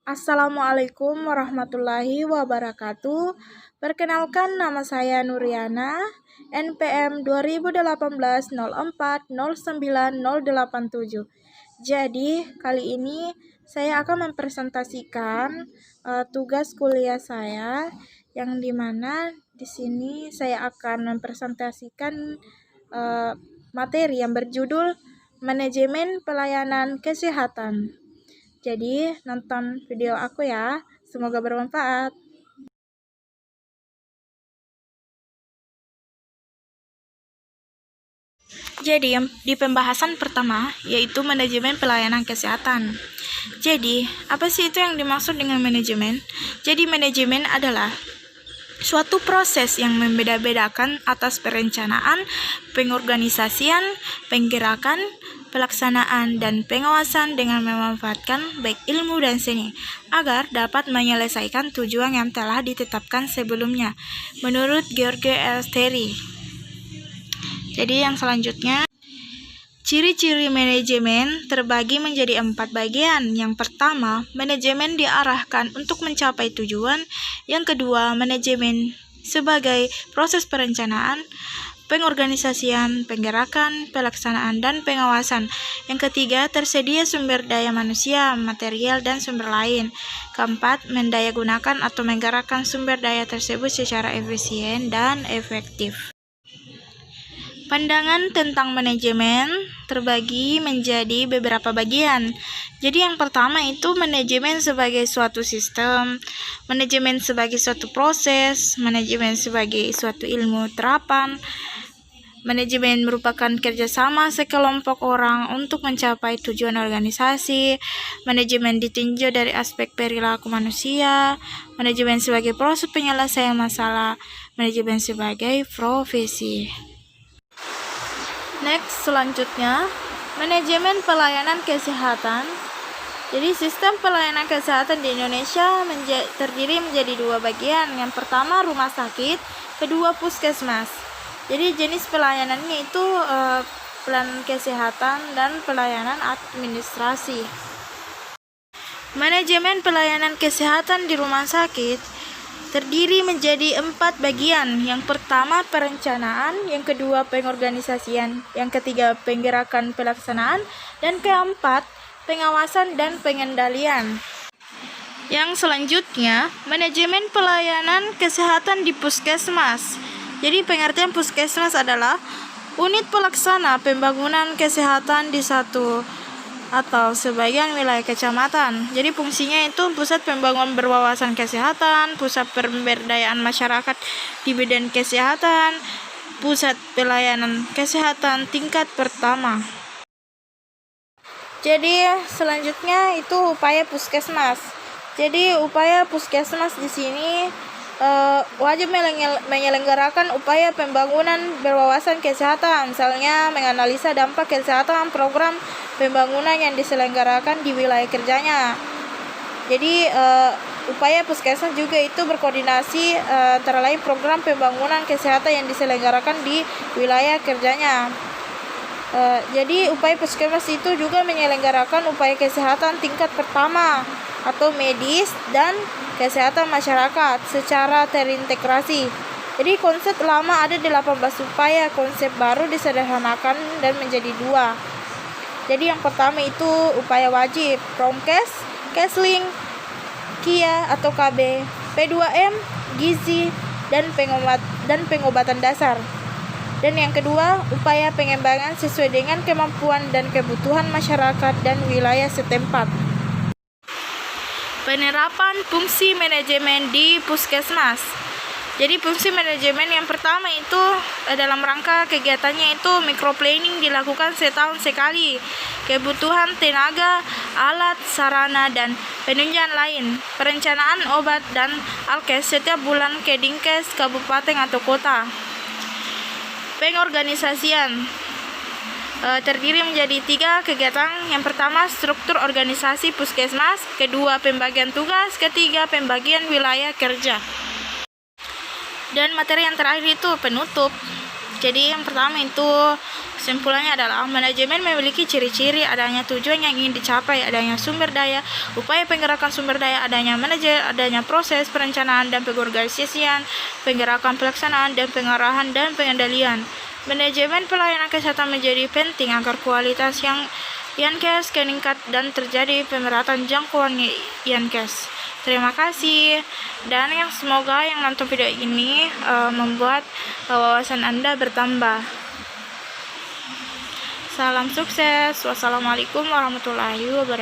Assalamualaikum warahmatullahi wabarakatuh. Perkenalkan, nama saya Nuriana, NPM 2018 04 09 087. Jadi, kali ini saya akan mempresentasikan tugas kuliah saya, yang dimana di sini saya akan mempresentasikan materi yang berjudul Manajemen Pelayanan Kesehatan. Jadi, nonton video aku ya. Semoga bermanfaat. Jadi, di pembahasan pertama, yaitu manajemen pelayanan kesehatan. Jadi, apa sih itu yang dimaksud dengan manajemen? Jadi, manajemen adalah suatu proses yang membeda-bedakan atas perencanaan, pengorganisasian, penggerakan, pelaksanaan, dan pengawasan dengan memanfaatkan baik ilmu dan seni agar dapat menyelesaikan tujuan yang telah ditetapkan sebelumnya menurut George Elsteri. Jadi yang selanjutnya, ciri-ciri manajemen terbagi menjadi 4 bagian. Yang pertama, manajemen diarahkan untuk mencapai tujuan. Yang kedua, manajemen sebagai proses perencanaan, pengorganisasian, penggerakan, pelaksanaan, dan pengawasan. Yang ketiga, tersedia sumber daya manusia, material, dan sumber lain. Keempat, mendayagunakan atau menggerakkan sumber daya tersebut secara efisien dan efektif. Pandangan tentang manajemen terbagi menjadi beberapa bagian. Jadi yang pertama itu manajemen sebagai suatu sistem, manajemen sebagai suatu proses, manajemen sebagai suatu ilmu terapan. Manajemen merupakan kerjasama sekelompok orang untuk mencapai tujuan organisasi. Manajemen ditinjau dari aspek perilaku manusia. Manajemen sebagai proses penyelesaian masalah. Manajemen sebagai profesi. Next, selanjutnya, manajemen pelayanan kesehatan. Jadi, sistem pelayanan kesehatan di Indonesia terdiri menjadi 2 bagian. Yang pertama, rumah sakit, kedua, puskesmas. Jadi, jenis pelayanannya itu pelayanan kesehatan dan pelayanan administrasi. Manajemen pelayanan kesehatan di rumah sakit terdiri menjadi 4 bagian. Yang pertama, perencanaan. Yang kedua, pengorganisasian. Yang ketiga, penggerakan pelaksanaan. Dan keempat, pengawasan dan pengendalian. Yang selanjutnya, manajemen pelayanan kesehatan di puskesmas. Jadi, pengertian puskesmas adalah unit pelaksana pembangunan kesehatan di satu atau sebagian wilayah kecamatan. Jadi fungsinya itu pusat pembangunan berwawasan kesehatan, pusat pemberdayaan masyarakat di bidang kesehatan, pusat pelayanan kesehatan tingkat pertama. Jadi selanjutnya itu upaya puskesmas. Jadi upaya puskesmas di sini wajib menyelenggarakan upaya pembangunan berwawasan kesehatan, misalnya menganalisa dampak kesehatan program pembangunan yang diselenggarakan di wilayah kerjanya. Jadi upaya puskesmas juga itu berkoordinasi antara lain program pembangunan kesehatan yang diselenggarakan di wilayah kerjanya. Jadi upaya puskesmas itu juga menyelenggarakan upaya kesehatan tingkat pertama atau medis dan kesehatan masyarakat secara terintegrasi. Jadi konsep lama ada 18 upaya, konsep baru disederhanakan dan menjadi 2. Jadi yang pertama itu upaya wajib, Promkes, Kesling, KIA atau KB, P2M, gizi, dan pengobatan dasar. Dan yang kedua, upaya pengembangan sesuai dengan kemampuan dan kebutuhan masyarakat dan wilayah setempat. Penerapan fungsi manajemen di puskesmas. Jadi fungsi manajemen yang pertama itu dalam rangka kegiatannya itu microplanning dilakukan setahun sekali. Kebutuhan tenaga, alat, sarana, dan penunjang lain. Perencanaan obat dan alkes setiap bulan ke Dinkes, kabupaten atau kota. Pengorganisasian terdiri menjadi 3 kegiatan. Yang pertama, struktur organisasi puskesmas. Kedua, pembagian tugas. Ketiga, pembagian wilayah kerja. Dan materi yang terakhir itu penutup. Jadi yang pertama itu Kesimpulannya adalah manajemen memiliki ciri-ciri adanya tujuan yang ingin dicapai, adanya sumber daya, upaya penggerakan sumber daya, adanya manajer, adanya proses perencanaan dan pengorganisasian, penggerakan pelaksanaan dan pengarahan dan pengendalian. Manajemen pelayanan kesehatan menjadi penting agar kualitas yang Yankes meningkat dan terjadi pemerataan jangkauan Yankes. Terima kasih, dan semoga yang nonton video ini membuat wawasan Anda bertambah. Salam sukses. Wassalamualaikum warahmatullahi wabarakatuh.